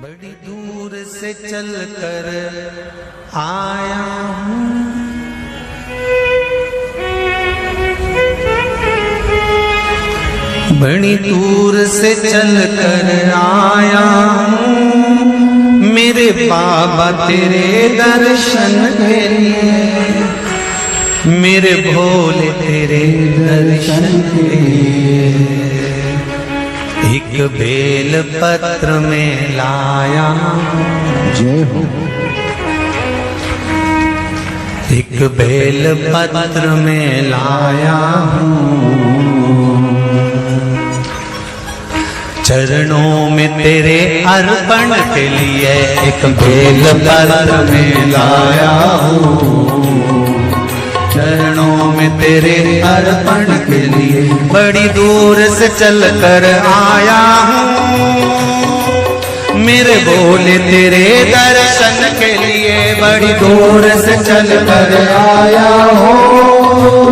बड़ी दूर से चल कर आया हूँ, बड़ी दूर से चल कर आया हूँ, मेरे बाबा तेरे दर्शन के लिए, मेरे भोले तेरे दर्शन के लिए एक बेल पत्र में लाया। जय हो। एक बेल पत्र में लाया हूँ, चरणों में तेरे अर्पण के लिए एक बेल पत्र में लाया हूँ, चरणों में तेरे अर्पण के लिए बड़ी दूर से चल कर आया हूँ, मेरे भोले तेरे दर्शन के लिए बड़ी दूर से चल कर आया हूँ,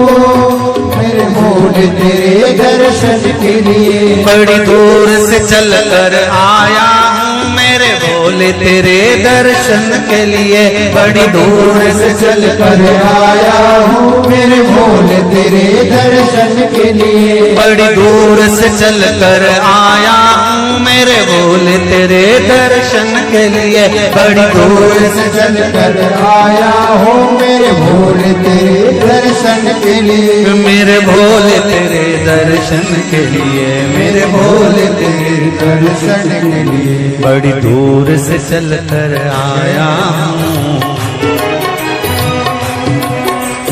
मेरे भोले तेरे दर्शन के लिए बड़ी दूर से चल कर आया हूँ, मेरे भोले तेरे दर्शन के लिए बड़ी दूर से चल कर आया हूँ, मेरे भोले तेरे दर्शन के लिए बड़ी दूर से चल कर आया हूँ, मेरे भोले तेरे दर्शन के लिए बड़ी दूर से चल कर आया हूँ, मेरे भोले तेरे दर्शन के लिए मेरे भोले तेरे दर्शन के लिए मेरे भोले तेरे दर्शन के लिए बड़ी दूर से चल कर आया हूँ,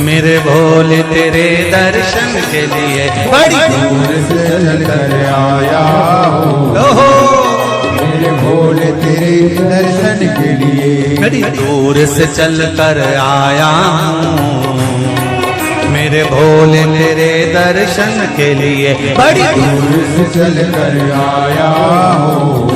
मेरे भोले तेरे दर्शन के लिए बड़ी दूर से चल कर आया हूँ, मेरे भोले तेरे दर्शन के लिए बड़ी दूर से चल कर आया हूँ, मेरे भोले तेरे दर्शन के लिए बड़ी दूर से चल कर आया हूँ,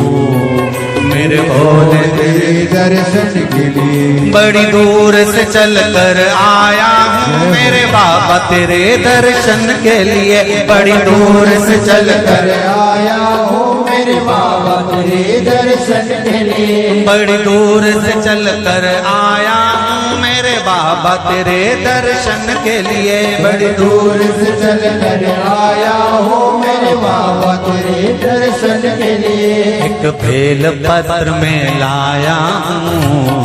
मेरे भोले तेरे दर्शन के लिए बड़ी दूर से चल कर आया हूँ, मेरे बाबा तेरे दर्शन के लिए बड़ी दूर से चल कर आया हूँ, मेरे बाबा तेरे दर्शन के लिए बड़ी दूर से चल कर आया हूँ, मेरे बाबा तेरे दर्शन के लिए बड़ी दूर से चल कर आया हूँ, मेरे बाबा तेरे दर्शन के लिए एक बेल पत्र में लाया हूँ,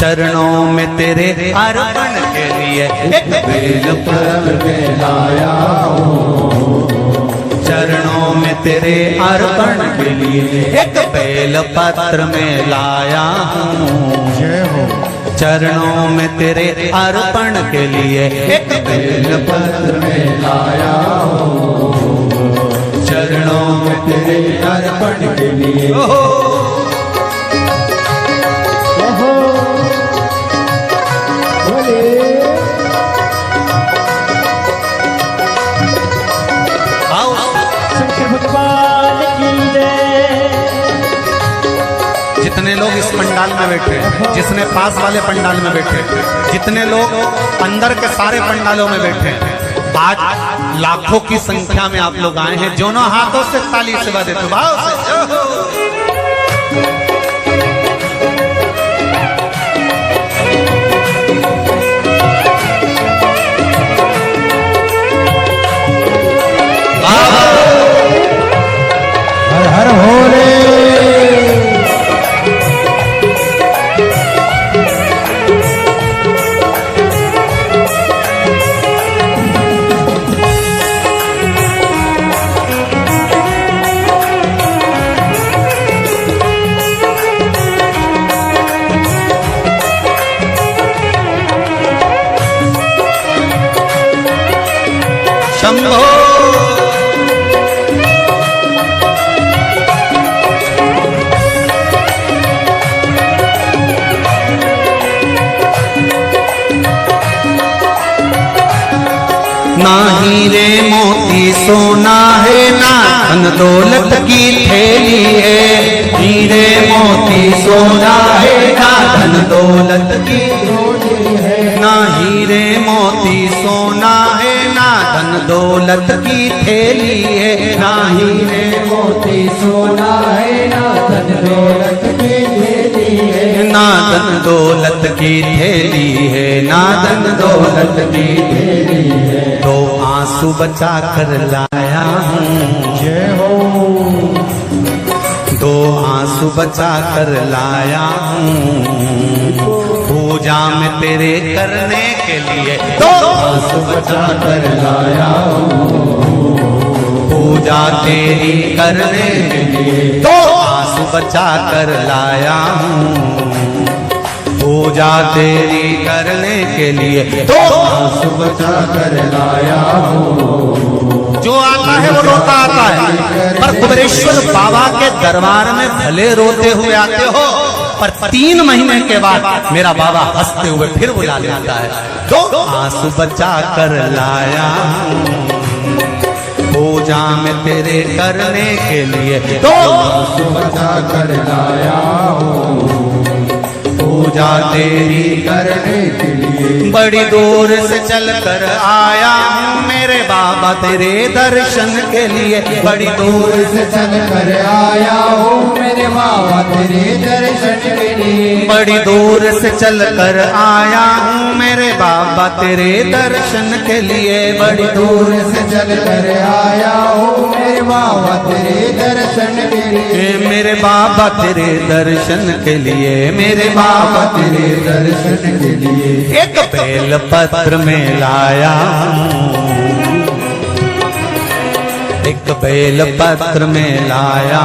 चरणों में तेरे अर्पण के लिए एक बेल पत्र में लाया हूँ, चरणों में तेरे अर्पण के लिए एक बेल पत्र में लाया हूँ, जय हो। चरणों में तेरे अर्पण के लिए एक बेल पत्र में लाया हूँ, चरणों में तेरे अर्पण के लिए जितने लोग इस पंडाल में बैठे, जिसने पास वाले पंडाल में बैठे, जितने लोग अंदर के सारे पंडालों में बैठे, आज लाखों की संख्या में आप लोग आए हैं, दोनों हाथों से ताली से बजा देते भाव से। हर हर भोले शंभो ना हीरे मोती सोना है, ना धन दौलत की थैली है, हीरे मोती सोना है, ना धन दौलत की थैली है, ना हीरे मोती सोना है, ना धन दौलत की थैली है, ना हीरे मोती सोना है, ना धन धन दौलत की थैली है, ना धन दौलत की तेरी है। तो आंसू बचा कर लाया हूँ, जय हो। दो आंसू बचा कर लाया हूँ, पूजा में तेरे करने के लिए दो आंसू बचा कर लाया हूँ, पूजा तेरी करने के लिए दो आंसू बचा कर लाया हूँ, पूजा तेरी करने के लिए दो आंसू बचा कर लाया हूँ। जो आता है वो रोता आता है, पर कुबेरेश्वर बाबा के दरबार में भले रोते हुए आते हो, पर 3 महीने के बाद मेरा बाबा हंसते हुए फिर बुला लेता है। दो आंसू बचा कर लाया हूँ, पूजा में तेरे करने के लिए दो आंसू बचा कर लाया हूँ, पूजा तेरी करने के लिए। बड़ी दूर से चल कर आया हूँ मेरे बाबा तेरे दर्शन के लिए, बड़ी दूर से चल कर आया हूँ मेरे बाबा तेरे दर्शन के लिए। बड़ी दूर से चल कर आया हूँ मेरे बाबा तेरे दर्शन के लिए, बड़ी दूर से चल कर आया हूँ मेरे बाबा तेरे दर्शन के लिए। मेरे बाबा तेरे दर्शन के लिए, मेरे बाबा तेरे दर्शन के लिए। एक बेल पत्र में लाया हूँ, एक बेल पत्र में लाया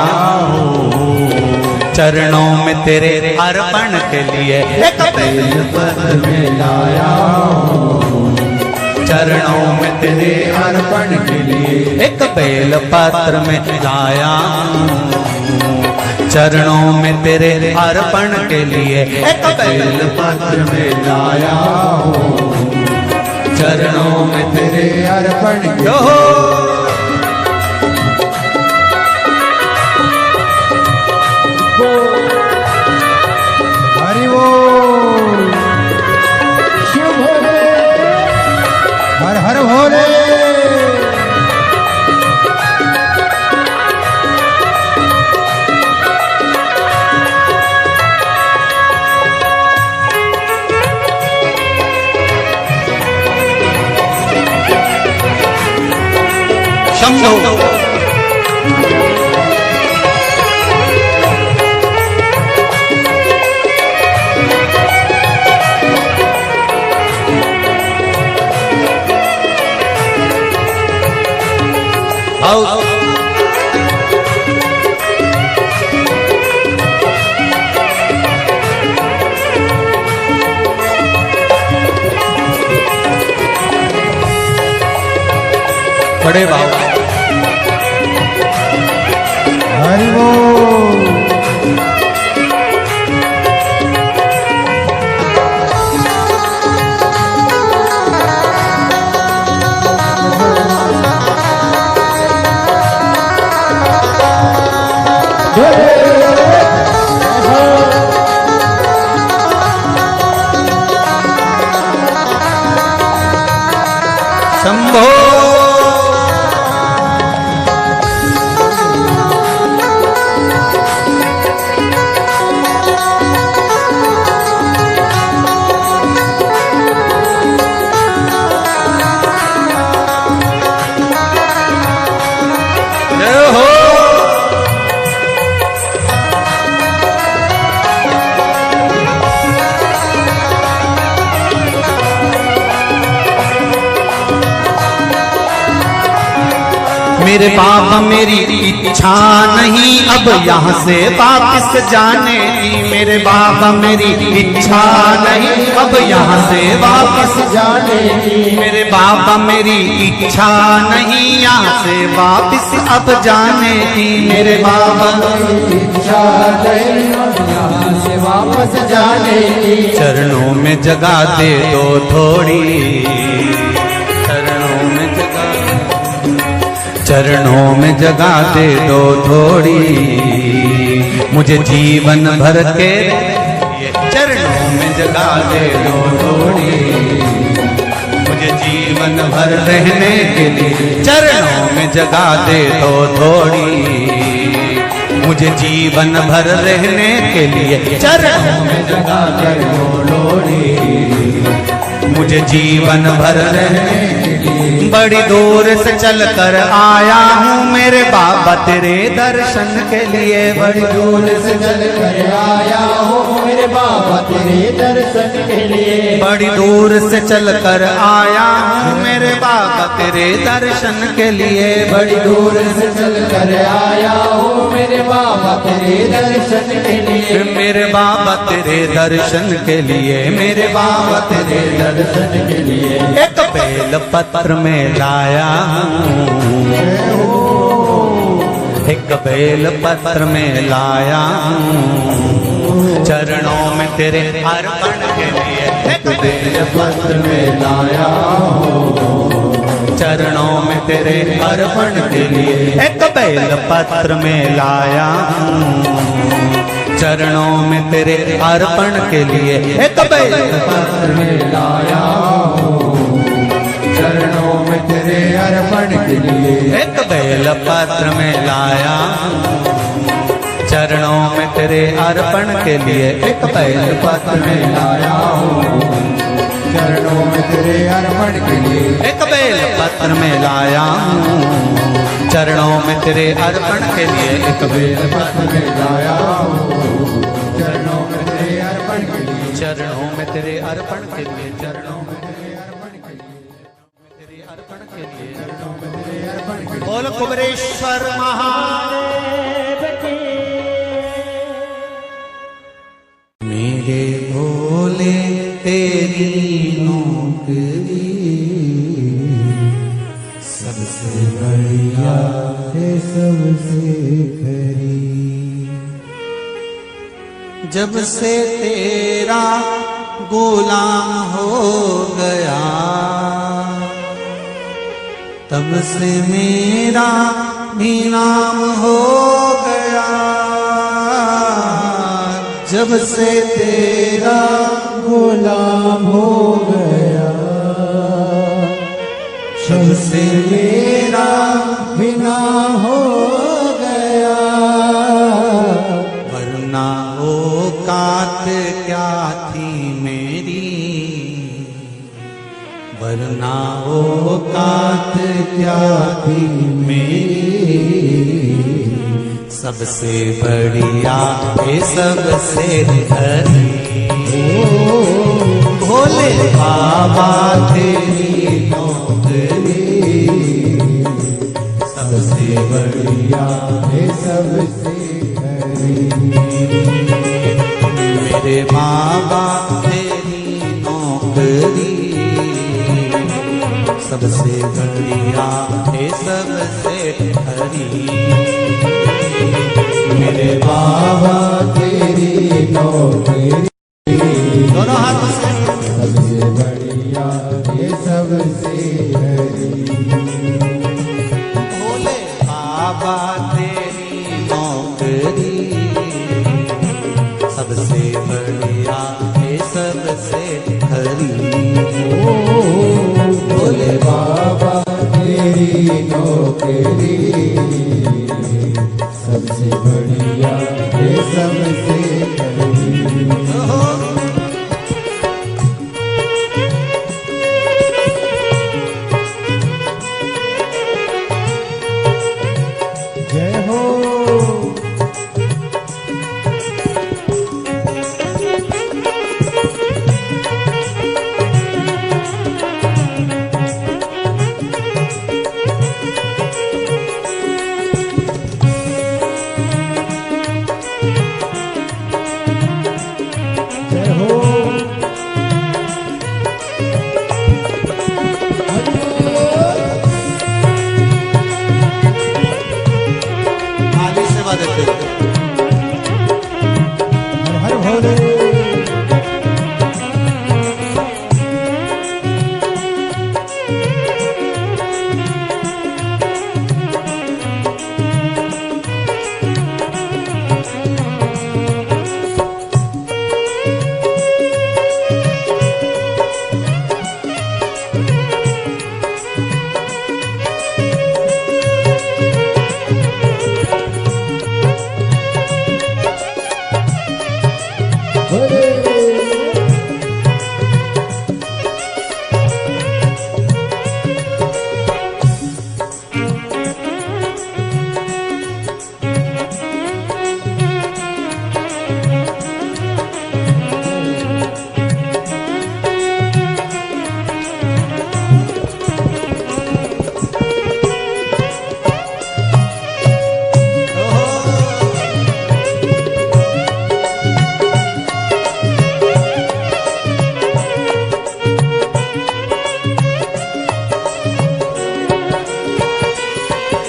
हूँ, चरणों में तेरे अर्पण के लिए एक बेल पत्र में लाया हूँ, चरणों में तेरे अर्पण के लिए। एक बेल पत्र में लाया हूँ, चरणों में तेरे अर्पण के लिए एक बेल पत्र में लाया हूँ, चरणों में तेरे अर्पण के जो हरि बोल। शिव भोले, हर हर भोले। शंभो आओ बड़े बाबा हरि बोल। शंभो जय हो मेरे बाबा मेरी इच्छा नहीं अब यहाँ से वापस जाने की, मेरे बाबा मेरी इच्छा नहीं अब यहाँ से वापस जाने की। मेरे बाबा मेरी इच्छा नहीं यहाँ से वापस अब जाने की, मेरे बाबा इच्छा नहीं यहाँ से वापस जाने की। चरणों में जगा दे दो थोड़ी, चरणों में जगा, चरणों में जगा दे दो थोड़ी, मुझे जीवन भर के चरणों में जगा दे दो थोड़ी, मुझे जीवन भर रहने के लिए चरणों में जगा दे दो थोड़ी, मुझे जीवन भर रहने के लिए चरणों में जगा कर बोलो रे मुझे जीवन भर रहने के लिए बड़ी दूर से चल कर आया हूँ मेरे बाबा तेरे दर्शन के लिए बड़ी दूर से चल कर आया हूँ मेरे बाबा तेरे दर्शन के लिए बड़ी दूर से चल कर आया हूँ मेरे बाबा तेरे दर्शन के लिए बड़ी दूर से चल कर आया हूँ मेरे बाबा तेरे दर्शन के लिए मेरे बाबा तेरे दर्शन के लिए मेरे बाबा तेरे दर्शन के लिए एक बेल पत्र में लाया हूँ एक बेल पत्र में लाया हूँ चरणों में तेरे अर्पण के लिए एक बेल पत्र में लाया हूँ चरणों में तेरे अर्पण के लिए एक बेल पत्र में लाया हूँ चरणों में तेरे अर्पण के लिए एक बेल पत्र में लाया हूँ चरणों में तेरे अर्पण के लिए एक बेल पत्र में लाया चरणों में तेरे अर्पण के लिए एक बेल पत्र में लाया हूँ चरणों में तेरे अर्पण के लिए एक बेल पत्र में लाया चरणों में तेरे अर्पण के लिए एक बेल पत्र में लाया हूँ चरणों में तेरे अर्पण के लिए चरणों में तेरे अर्पण के लिए चरणों में तेरे अर्पण के लिए तेरे अर्पण के लिए चरणों में तेरे अर्पण के लिए बोल कुबरेश्वर महादेव की मेरे भोले तेरी नौकरी सबसे बढ़िया है सबसे खरी जब से तेरा गुलाम हो गया तब से मेरा भी नाम हो गया जब से तेरा गुलाम हो गया जब से मेरा बिना हो गया वरना औकात क्या थी मेरी वरना औकात क्या थी मेरी सबसे बढ़िया ये सबसे हरी भोले बाबा तेरी नौकरी सबसे बढ़िया है सबसे खरी मेरे बाबा तेरी नौकरी सबसे बढ़िया है सबसे हरी मेरे बाबा तेरी नौकरी दोनों हाथों से सबसे बढ़िया है सबसे खरी भोले बाबा तेरी नौकरी सबसे बढ़िया है सबसे हरी भोले बाबा तेरी नौकरी सबसे बढ़िया है सबसे खरी जय हो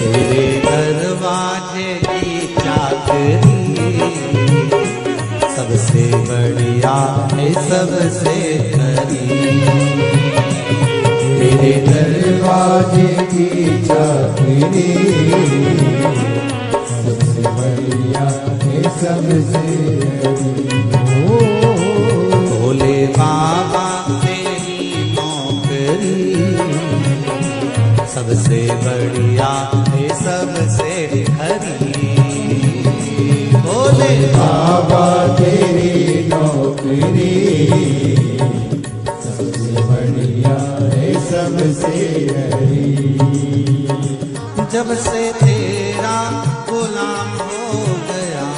तेरे दरवाजे की चाकरी सबसे बढ़िया है सबसे खरी। तेरे दरवाजे की चाकरी सबसे बढ़िया है सबसे भोले बाबा तेरी नौकरी सबसे बढ़िया है सबसे खरी। भोले बाबा तेरी नौकरी सबसे बढ़िया है सबसे हरी। जब से तेरा गुलाम हो गया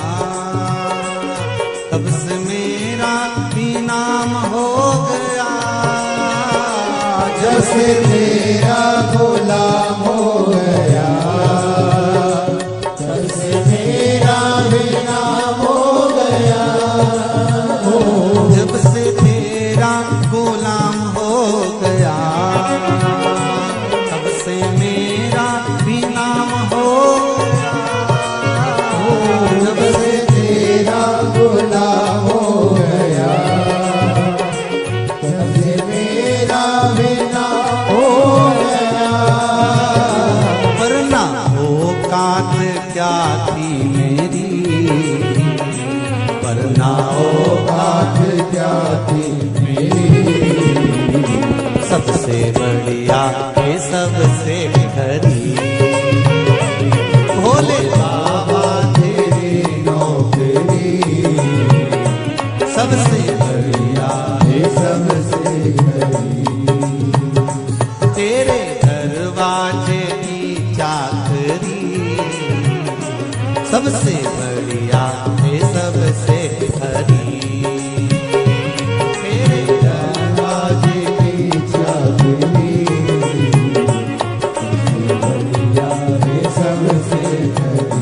तब से मेरा भी नाम हो गया। जब से तेरा गुलाम हो गया तब से मेरा भी नाम हो गया। जब से तेरा गुलाम हो गया तब से मेरा भी नाम हो गया। जब से तेरा गुलाम हो गया तब से मेरा भी नाम हो गया। वरना औकात क्या थी मेरी, वरना औकात क्या थी मेरी, सबसे बढ़िया है सबसे खरी। भोले बाबा तेरी नौकरी सबसे बढ़िया है सबसे हरी। तेरे दरवाजे की चाकरी सबसे बढ़िया है सबसे खरी। तेरे दरवाजे की चाकरी सबसे बढ़िया है सबसे हरी।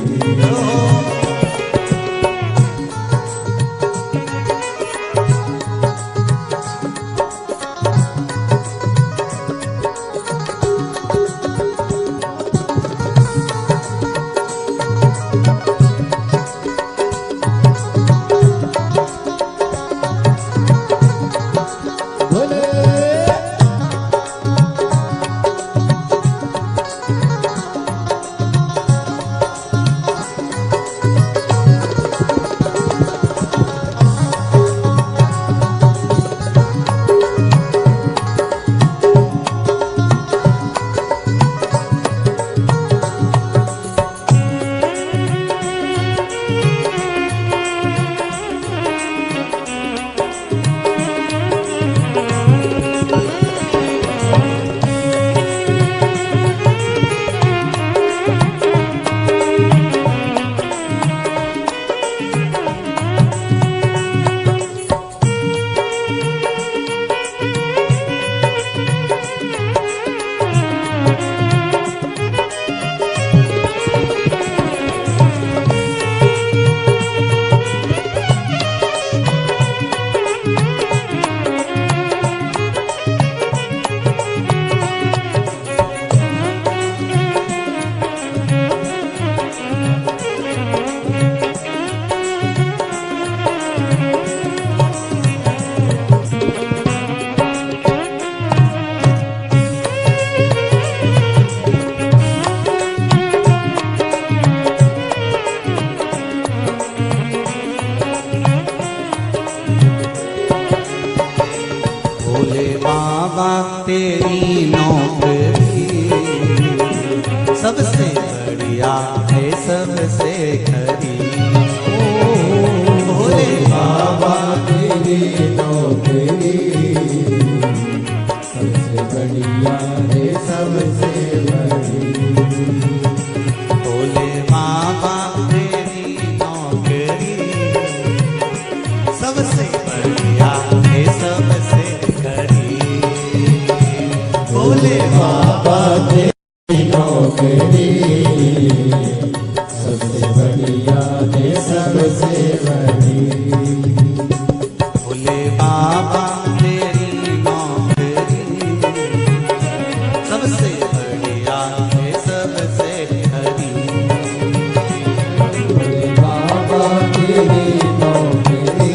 तेरी नौकरी सबसे बढ़िया है सबसे खरी। भोले बाबा भोले बाबा तेरी नौकरी सबसे बढ़िया है सबसे बड़ी। भोले बाबा तेरी नौकरी सबसे बढ़िया है सबसे हरी। भोले बाबा तेरी नौकरी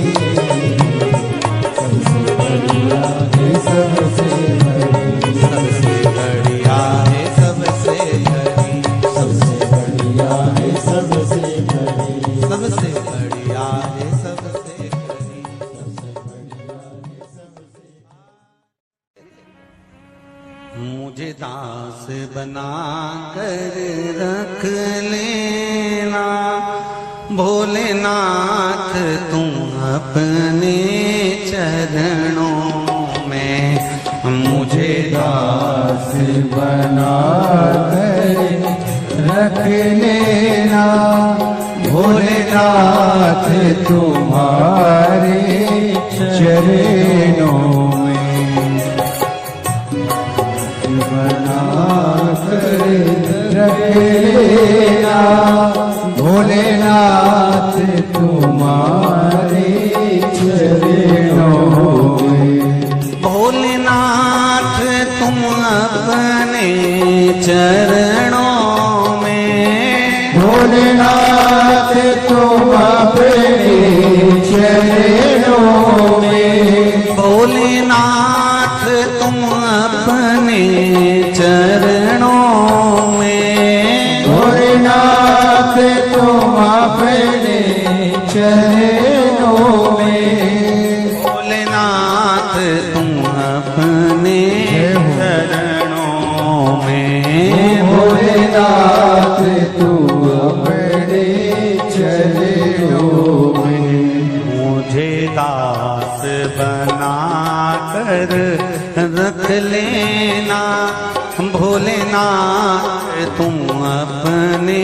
सबसे बढ़िया है सबसे बड़ी। सबसे बढ़िया है सबसे हरी। सबसे बढ़िया है सबसे बड़ी। सबसे बढ़िया है सबसे हरी। मुझे दास बना कर रख लेना भोलेनाथ तुम अपने चरणों में। मुझे दास बना कर रख लेना भोलेनाथ तुम्हारे चरणों में। बना कर रख लेना भोलेनाथ तुम्हारे चरणों में। भोलेनाथ तुम अपने चरणों में। भोलेनाथ तुम अपने चरणों में। भोलेनाथ तुम अपने चरणों में। भोलेनाथ तुम अपने चरणों में। भोलेनाथ तुम अपने चरणों में। भोलेनाथ तुम अपने चरणों में। मुझे दास बना कर रख लेना भोलेनाथ तुम अपने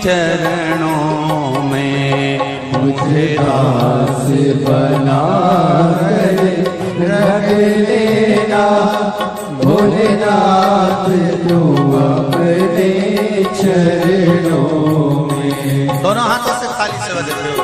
चरणों में। मुझे दास बना कर रख लेना भोलेनाथ तुम अपने चरणों में। दोनों हाथों से ताली से बजाते हो।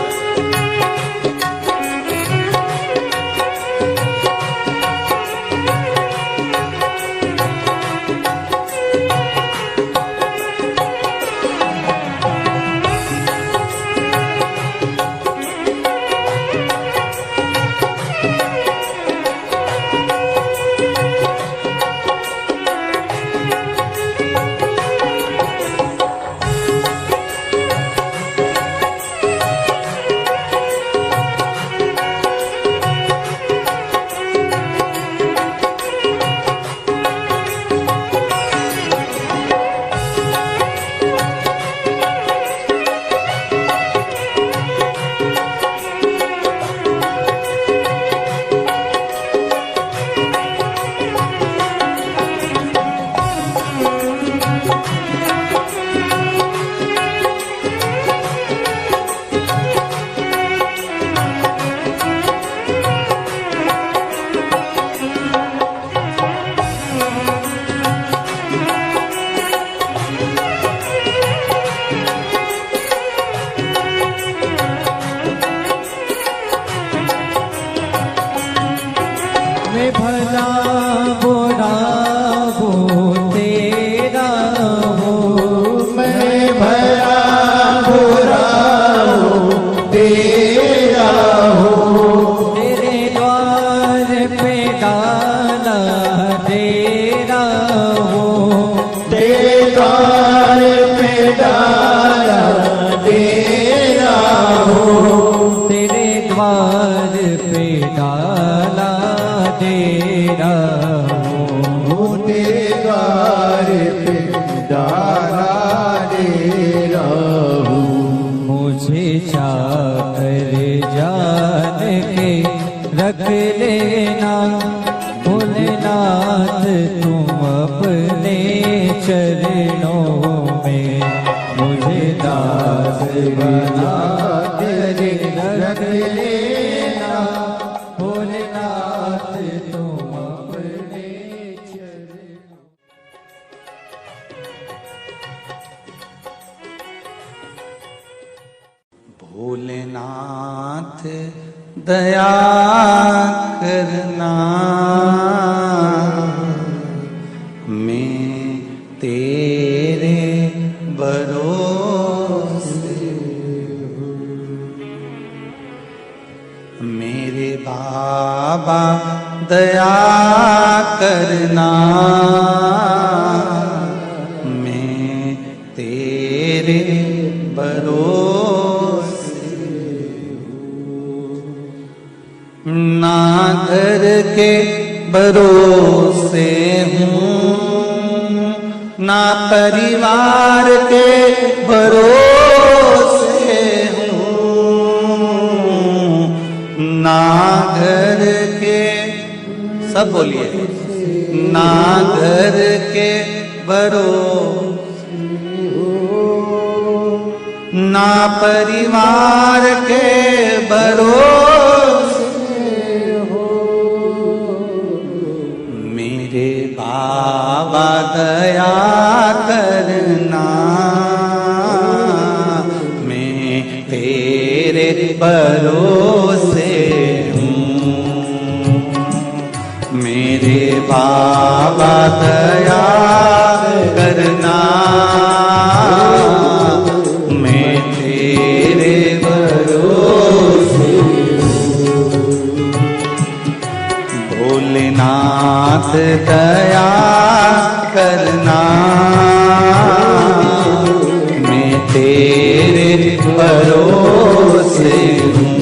मैं भला बुरा वो तेरा हो। मैं भला बुरा हो तेरा हो। तेरे द्वार पे डाला तेरा हो। तेरे द्वार पे डाला तेरा हो। तेरे द्वार पे डाला तेरा हो। तेरे द्वार पे डाला तेरा हो। मुझे चाकर जान के रख लेना भोलेनाथ तुम अपने चरणों में। मुझे दास बना कर रख लेना भोलेनाथ तुम अपने चरणों नाथ दया करना, मैं तेरे भरोसे हूँ। मेरे बाबा दया करना, मैं तेरे भरोसे हूँ। ना घर के भरोसे हूँ, ना परिवार के भरोसे हूँ, ना घर के, सब बोलिए, ना घर के भरोसे हूँ, ना परिवार के भरोसे हो। मेरे बाबा दया करना, मैं तेरे भरोसे हूँ। मेरे बाबा दया करना, मैं तेरे भरोसे हूँ। भोलेनाथ दया करना, मैं तेरे भरोसे हूँ।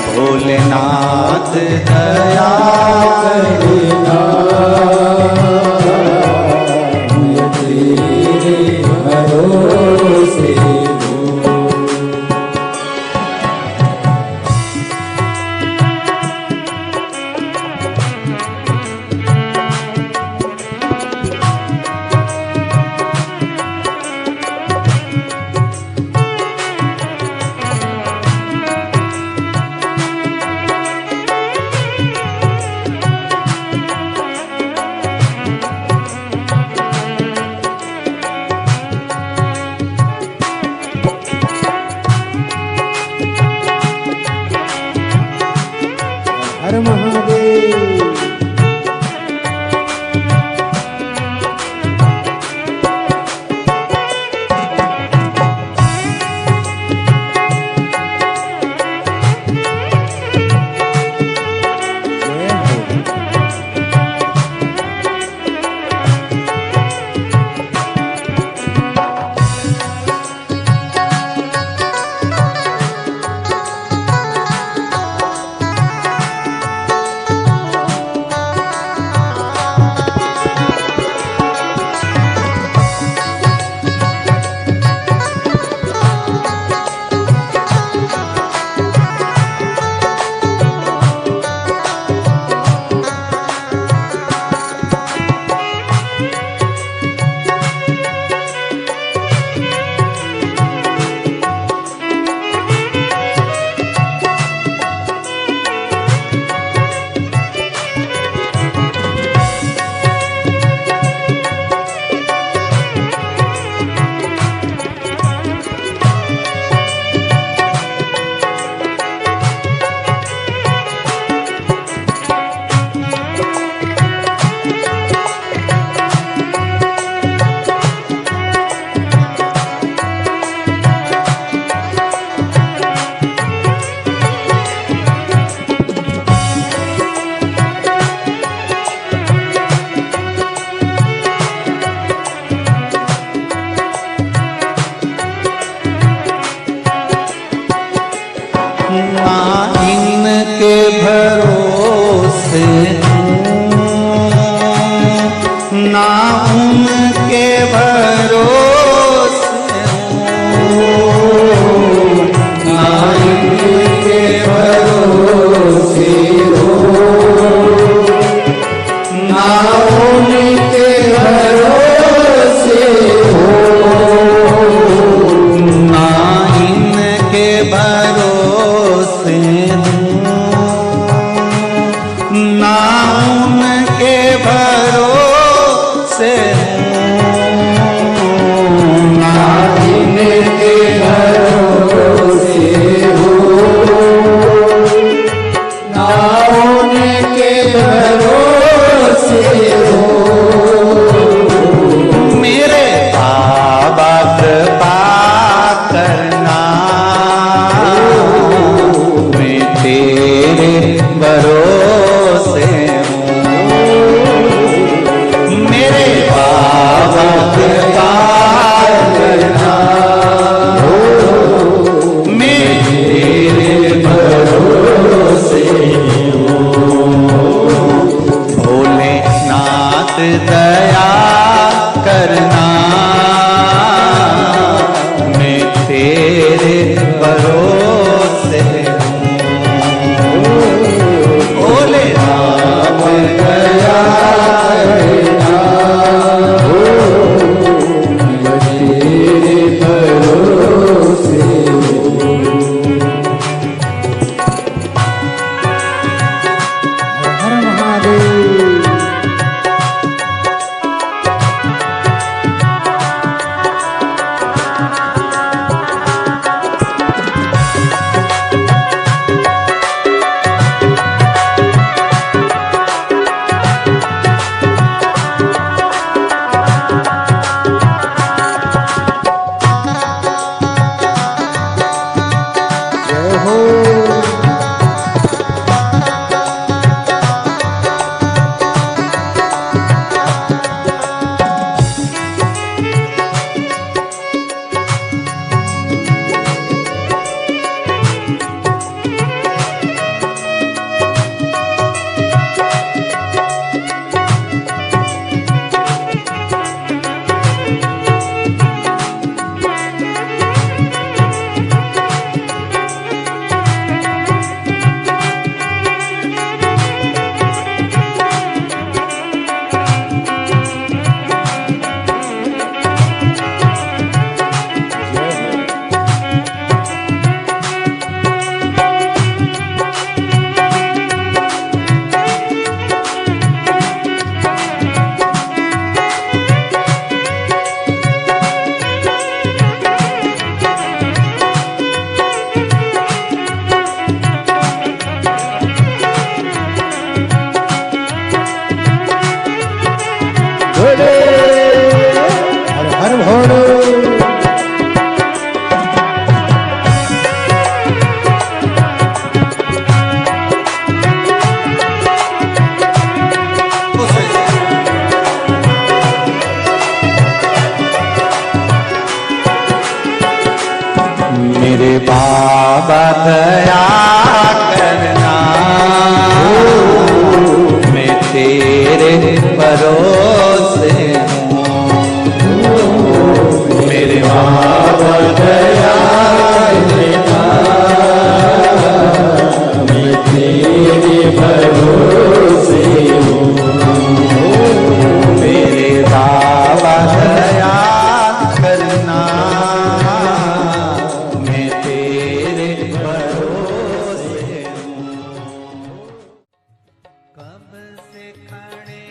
भोलेनाथ दया करना, मैं तेरे भरोसे हूँ। हर महादेव। इनके भरोसे ना उनके भरोसे ना इनके भरोसे ना उनके भरोसे ना इनके भरोसे मेरे बाबा दया करना, मैं तेरे भरोसे हूँ। मेरे बाबा दया करना, मैं तेरे भरोसे हूँ। मेरे बाबा दया करना, मैं तेरे भरोसे हूँ। कब से खड़े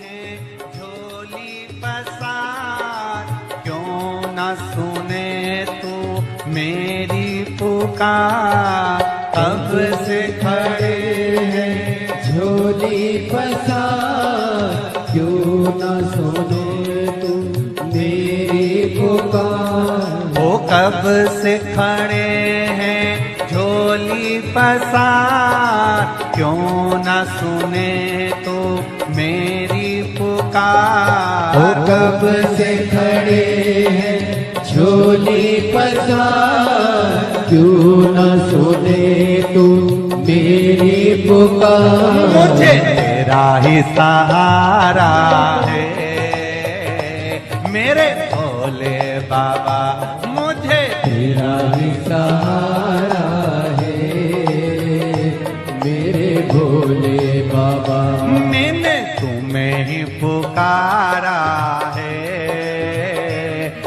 हैं झोली पसार, क्यों न सुने तू मेरी पुकार। कब से खड़े हैं झोली पसार, क्यों न सुने तू मेरी पुकार। वो कब से खड़े हैं झोली पसार, क्यों न सुने तो मेरी पुकार। वो कब से खड़े हैं झोली पसार, क्यों न सुने तू मेरी पुकार। मुझे तेरा ही सहारा है मेरे भोले बाबा, मुझे तेरा ही सहारा है मेरे भोले बाबा। मैंने तुम्हें ही पुकारा है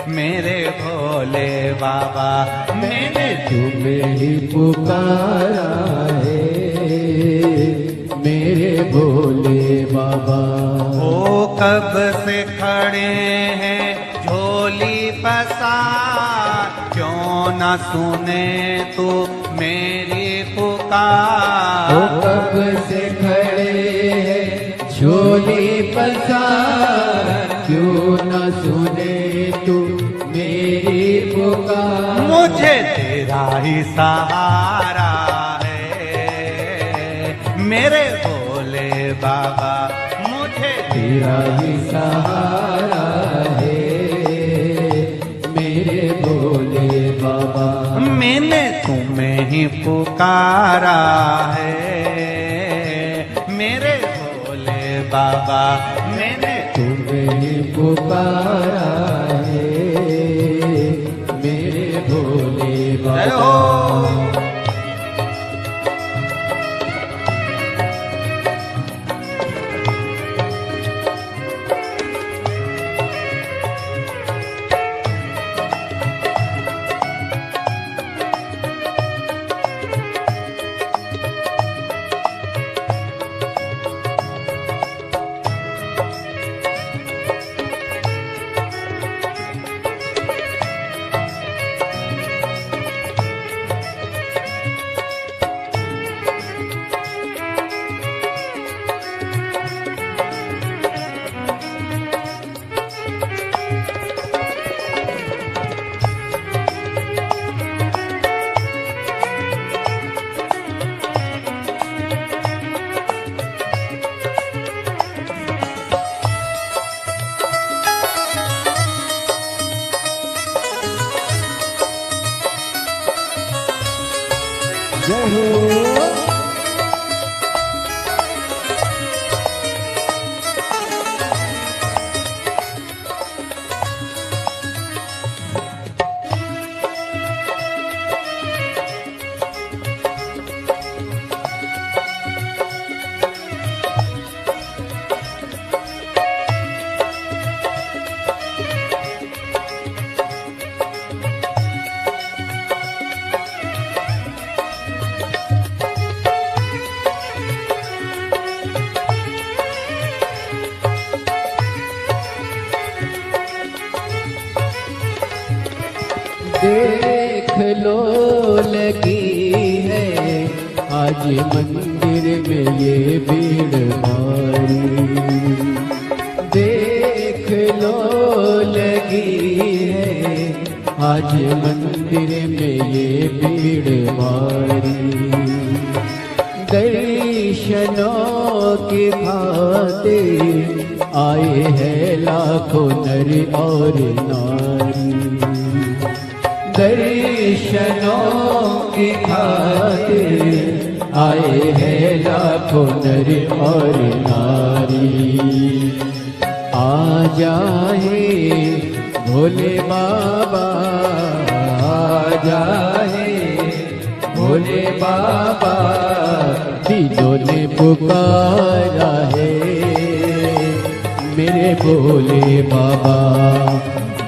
मेरे भोले बाबा। मैंने तुम्हें ही पुकारा है मेरे भोले बाबा। ओ कब से खड़े हैं झोली पसार, क्यों न सुने तू मेरी पुकार। वो कब से खड़े हैं झोली पसार, क्यों न सुने तू मेरी पुकार। मुझे तेरा ही सहारा है मेरे भोले बाबा, मुझे तेरा ही सहारा है मेरे भोले बाबा। मैंने तुम्हें ही पुकारा है मेरे भोले बाबा। मैंने तुम्हें ही पुकारा है मेरे भोले जय बाबा। हो। जय हो। देख लो लगी है आज मंदिर में ये भीड़ भारी। देख लो लगी है आज मंदिर में ये भीड़ भारी। दर्शनों की खातिर आए हैं लाखों नर और नारी। दर्शनों की खातिर आए हैं लाखों नर और नारी। आ जाए भोले बाबा, आ जाए भोले बाबा, दिलों ने पुकारा है मेरे भोले बाबा।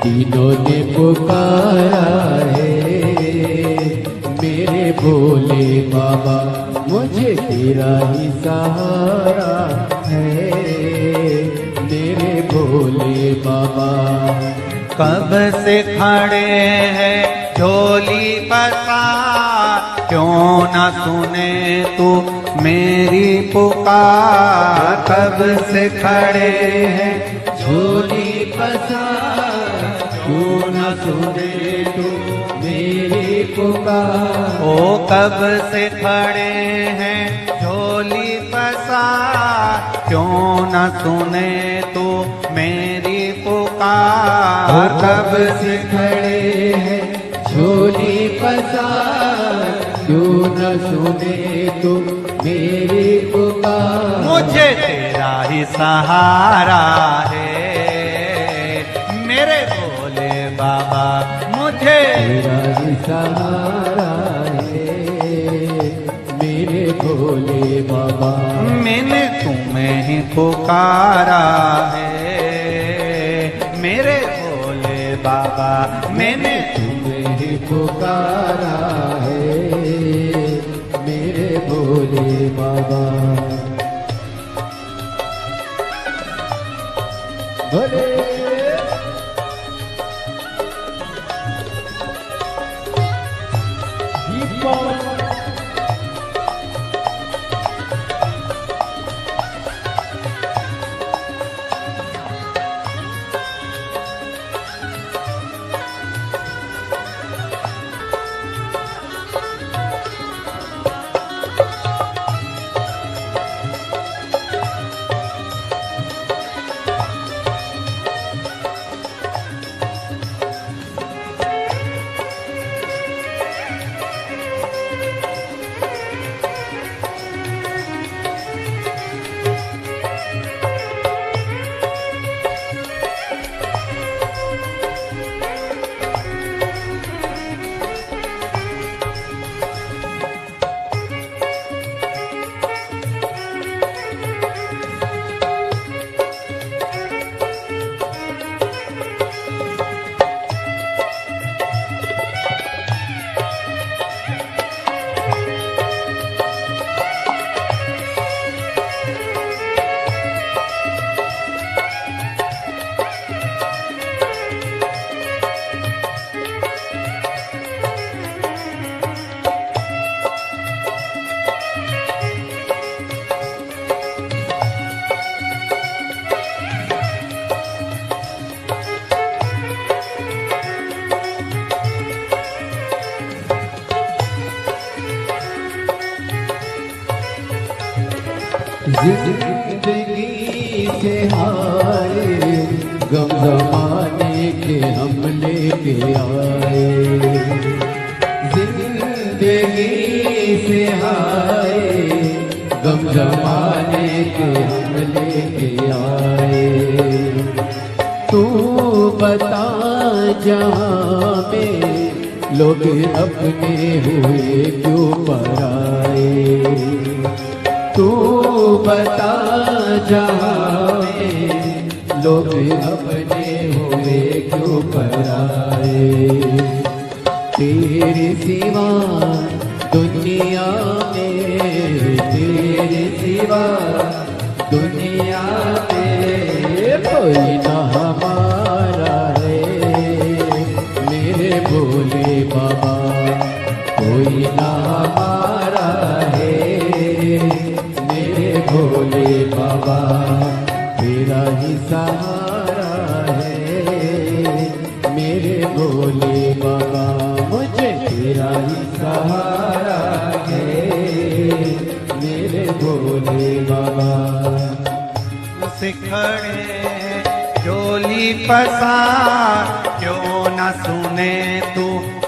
दिलों ने पुकारा है मेरे भोले बाबा। मुझे तेरा ही सहारा है मेरे भोले बाबा। कब से खड़े हैं झोली पसार, क्यों न सुने तू मेरी पुकार। कब से खड़े हैं झोली पसार, क्यों न सुने तू मेरी पुकार। ओ कब से खड़े हैं झोली पसार, क्यों न सुने तू मेरी पुकार। कब से खड़े हैं झोली पसार, क्यों न सुने तू मेरी पुकार। मुझे तेरा ही सहारा है मेरे भोले बाबा। मुझे तेरा ही सहारा है मेरे भोले बाबा। मैंने तुम्हें ही पुकारा है मेरे भोले बाबा। मैंने तुम्हें ही पुकारा है मेरे भोले बाबा। भोले जिंदगी से हारे गम जमाने के हम लेके आए। जिंदगी जिंदगी से हाय गम जमाने के हम लेके आए तू बता जहाँ में लोग अपने हुए क्यों पराए तू बता जहाँ में लोग अपने हुए क्यों पराए तेरे सिवा दुनिया में तेरे सिवा दुनिया में कोई ना हमारा है मेरे भोले बाबा कोई ना हमारा है मेरे भोले बाबा तेरा ही सहारा है मेरे भोले बाबा मुझे तेरा ही सहारा है मेरे भोले बाबा सिखड़े डोली पसार क्यों न सुने तू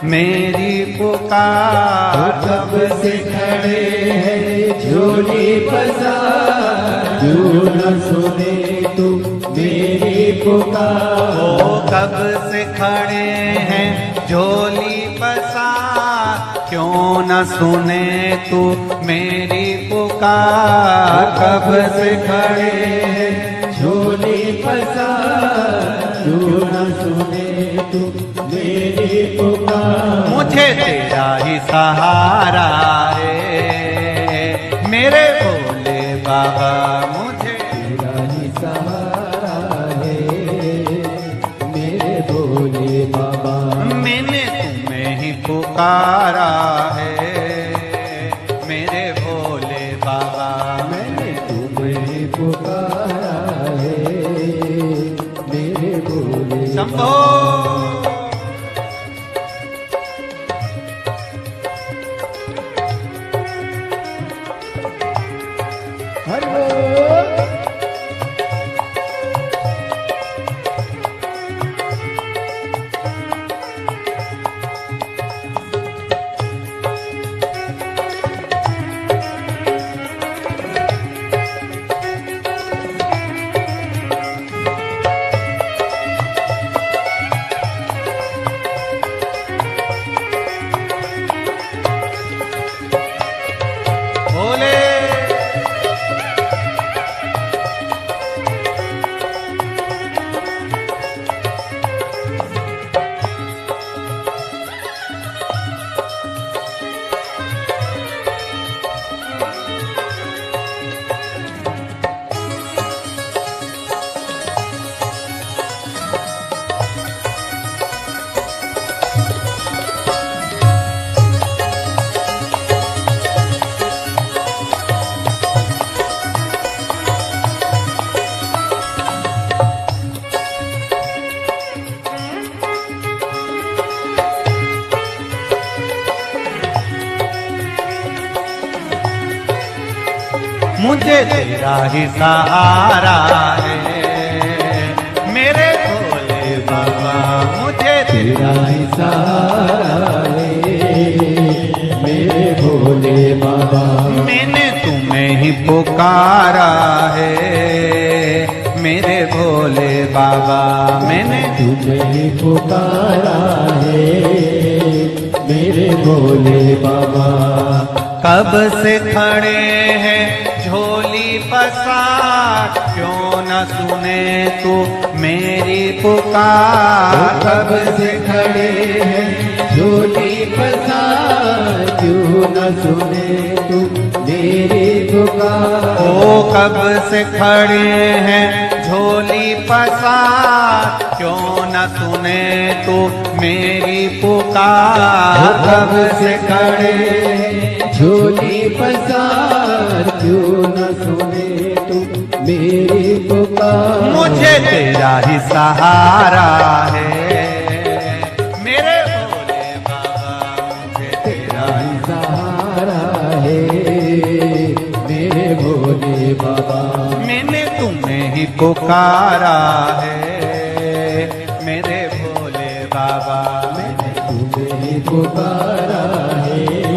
मेरी पुकार कब से खड़े हैं झोली पसार क्यों न सुने तू मेरी पुकार ओ कब से खड़े हैं झोली पसार क्यों न सुने तू मेरी पुकार कब से खड़े हैं झोली पसार क्यों न सुने तू मेरी पुकार मुझे तेरा ही सहारा है मेरे भोले बाबा मुझे तेरा ही सहारा है मेरे भोले बाबा मैंने तुम्हें ही पुकारा है मेरे भोले बाबा मैंने तुम्हें पुकारा है मेरे भोले शंभो हरि बोल। भोले मुझे तेरा ही सहारा है मेरे भोले बाबा मुझे तेरा ही सहारा है मेरे भोले बाबा मैंने तुम्हें ही पुकारा है मेरे भोले बाबा मैंने तुम्हें ही पुकारा है मेरे भोले बाबा कब से खड़े हैं झोली पसार क्यों न सुने तू मेरी पुकार कब से खड़े हैं झोली पसार क्यों न सुने तू मेरी पुकार ओ कब से खड़े हैं झोली पसार क्यों न सुने तू मेरी पुकार कब से खड़े हैं झोली पसार क्यों न सुने तू मेरी पुकार मुझे तेरा ही सहारा है मेरे भोले बाबा मुझे तेरा ही सहारा है मेरे भोले बाबा मैंने तुम्हें ही पुकारा है मेरे भोले बाबा मैंने तुम्हें ही पुकारा है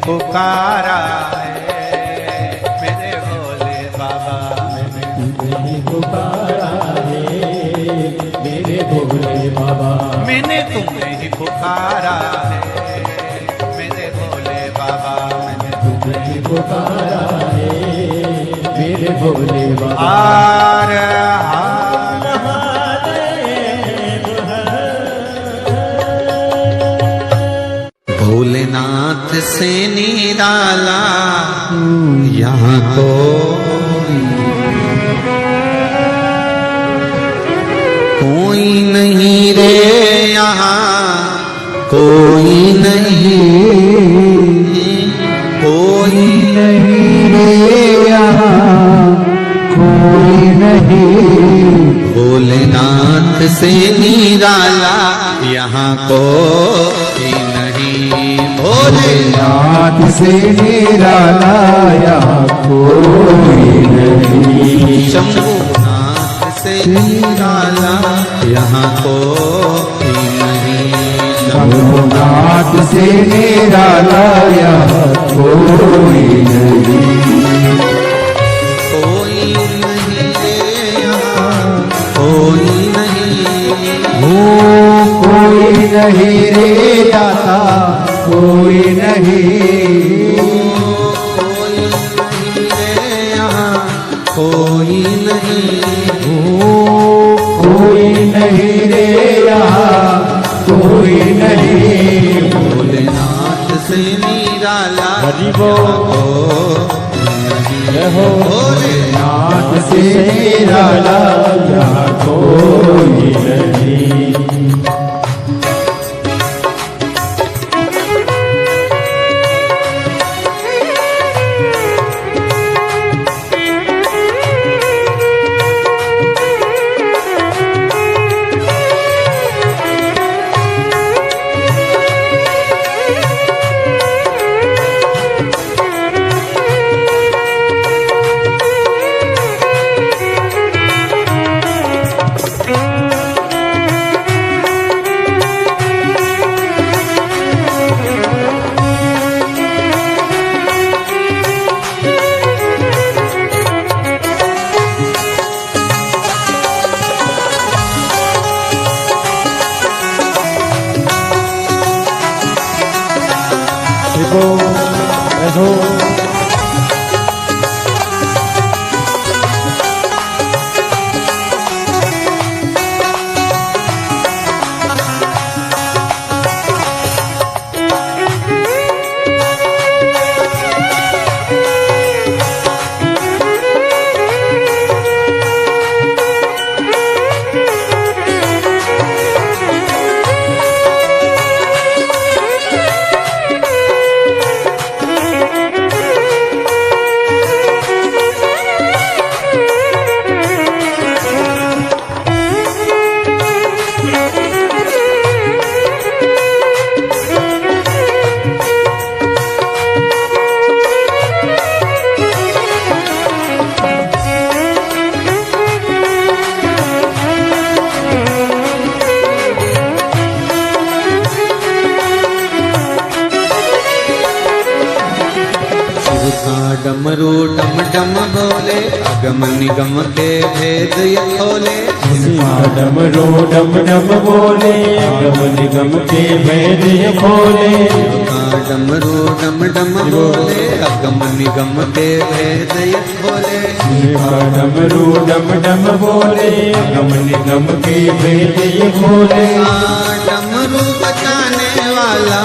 पुकारा है मेरे भोले बाबा। मैंने तुम्हें ही पुकारा है मेरे भोले बाबा। मैंने तुम्हें ही पुकारा है मेरे भोले बाबा। मैंने तुम्हें ही पुकारा है मेरे भोले बाबा। हार भोलेनाथ से निराला यहाँ कोई नहीं रे, यहाँ कोई नहीं, कोई नहीं रे यहाँ कोई नहीं। भोलेनाथ से निराला यहाँ कोई नहीं। भोलेनाथ से निराला यहाँ कोई नहीं। शंभुनाथ से निराला यहाँ कोई नहीं। शंभुनाथ से निराला यहाँ कोई नहीं। कोई नहीं रे यहाँ कोई नहीं। कोई नहीं रे दाता कोई नहीं। कोई नहीं रे यहाँ कोई नहीं। कोई नहीं रे यहाँ कोई नहीं। भोलेनाथ से निराला हरि बोल। भोलेनाथ से निराला यहाँ कोई नहीं। डमरू डम डम बोले अगम निगम के भेद ये खोले। डमरू डम डम बोले अगम निगम के भेद ये खोले। डमरू डम डम बोले अगम निगम के भेद ये खोले। डमरू डम डम बोले अगम निगम के भेद ये खोले। डमरू बचाने वाला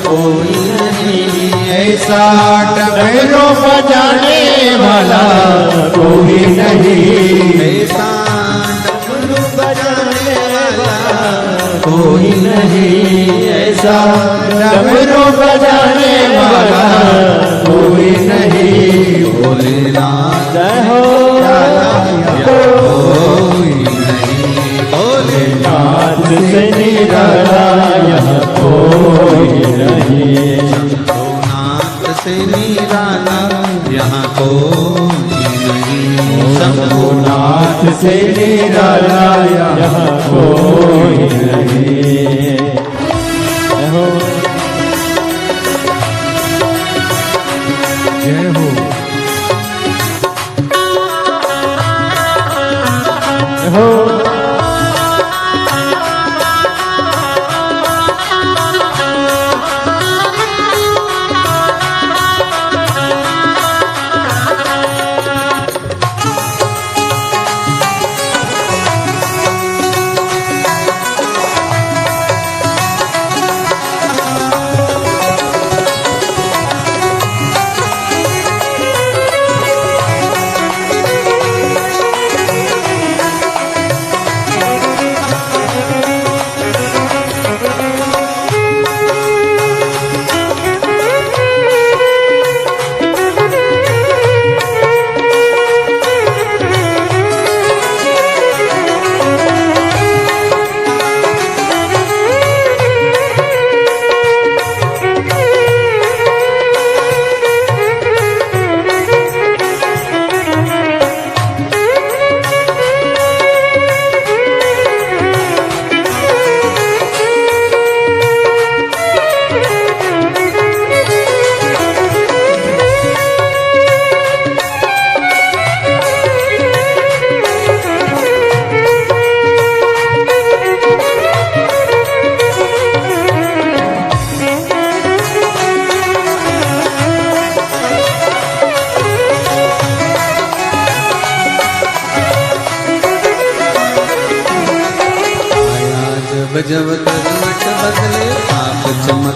कोई नहीं ऐसा डमरू बजाने वाला कोई नहीं। ऐसा डमरू बजाने वाला कोई नहीं। ऐसा डमरू बजाने वाला कोई नहीं। भोलेनाथ जय हो कोई नहीं। भोलेनाथ से निराला यहाँ कोई नहीं। शंभुनाथ से निराला यहाँ कोई नहीं। शंभुनाथ से निराला यहाँ कोई नहीं।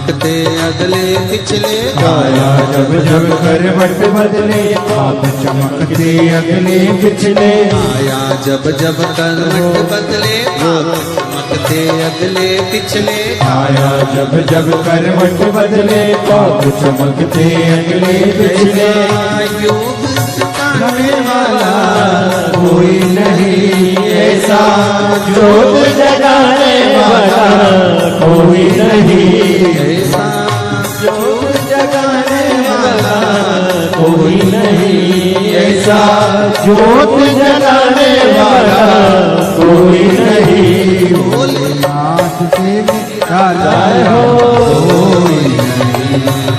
चमकते अगले पिछले काया जब जब करवट बदले आप चमकते अगले पिछले आया जब जब करवट बदले आप चमकते अगले पिछले आया जब जब करवट बदले आप चमकते अगले पिछले योग सिखाने वाला कोई नहीं ऐसा जोत जगाने वाला कोई नहीं, ऐसा जोत जगाने वाला कोई नहीं, ऐसा जोत जगाने वाला कोई नहीं। भोलेनाथ से निराला हो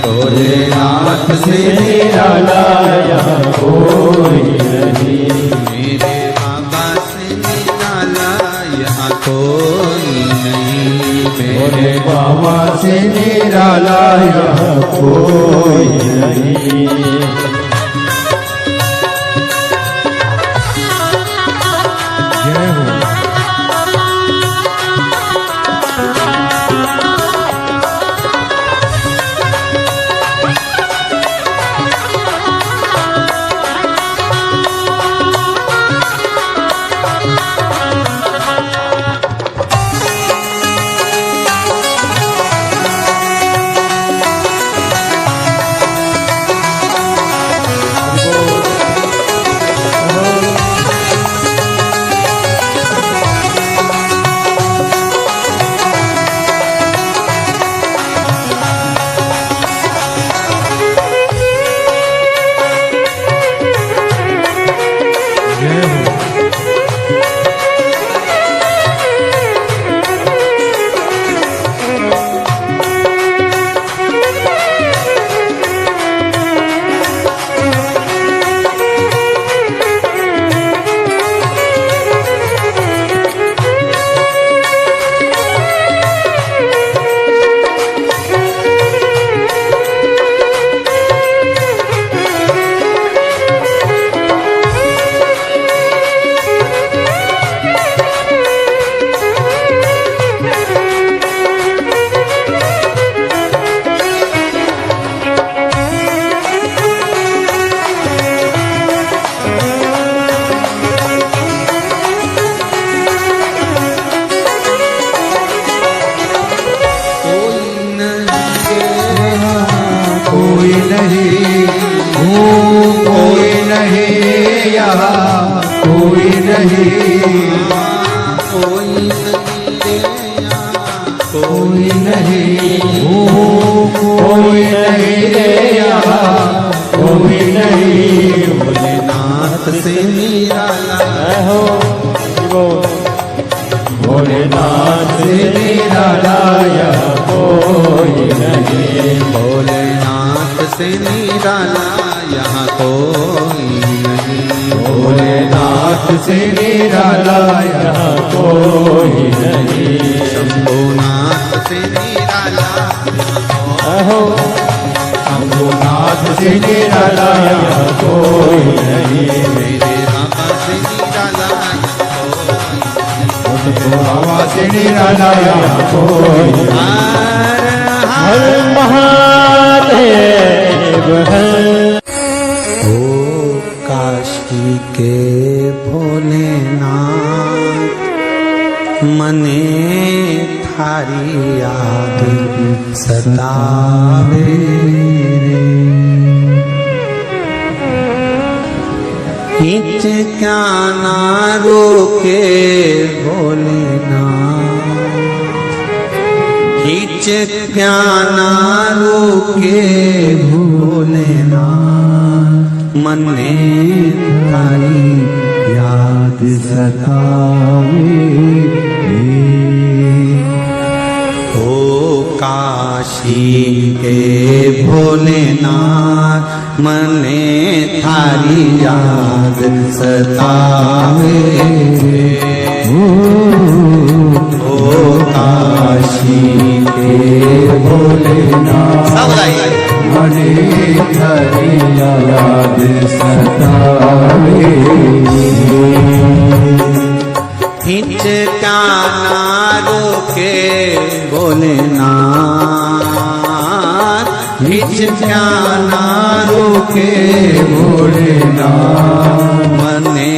भोलेनाथ से निराला यहाँ कोई नहीं, मेरे बाबा से निराला यहाँ कोई नहीं। मेरे बाबा से निराला यहाँ कोई नहीं। जय हो। कोई नहीं कोई नहीं यहाँ कोई नहीं कोई नहीं कोई नहीं यहाँ कोई नहीं। भोलेनाथ से निराला हो भोलेनाथ से निराला यहाँ कोई नहीं, भोलेनाथ से निराला यहाँ कोई नहीं। भोलेनाथ से निराला यहाँ कोई नहीं। शंभुनाथ से निराला हो शंभुनाथ से निराला यहाँ कोई नहीं। मेरे बाबा से निराला बाबा से निराला यहाँ कोई नहीं। हर महादेव हर। ओ काशी के भोलेनाथ मने थारी याद सतावे रे। हिच क्या ना रोके भोलेनाथ, हिच क्या ना रोके भोलेनाथ मने थारी याद सतावे रे। ओ काशी के भोलेनाथ मने थारी याद सतावे रे। ओ काशी के भोलेनाथ मने थारी याद सतावे। हिचका ना रोके भोलेनाथ, किछ क्या ना रोके भोलेनाथ मने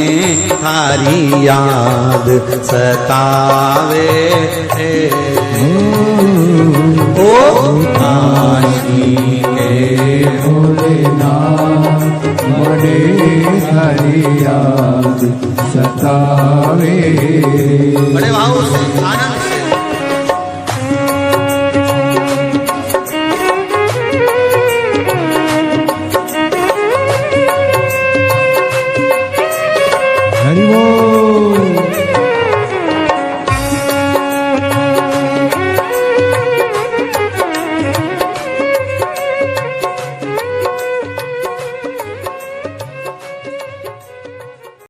थारी याद सतावे ओ काशी के भोलेनाथ मने हरि याद सतावे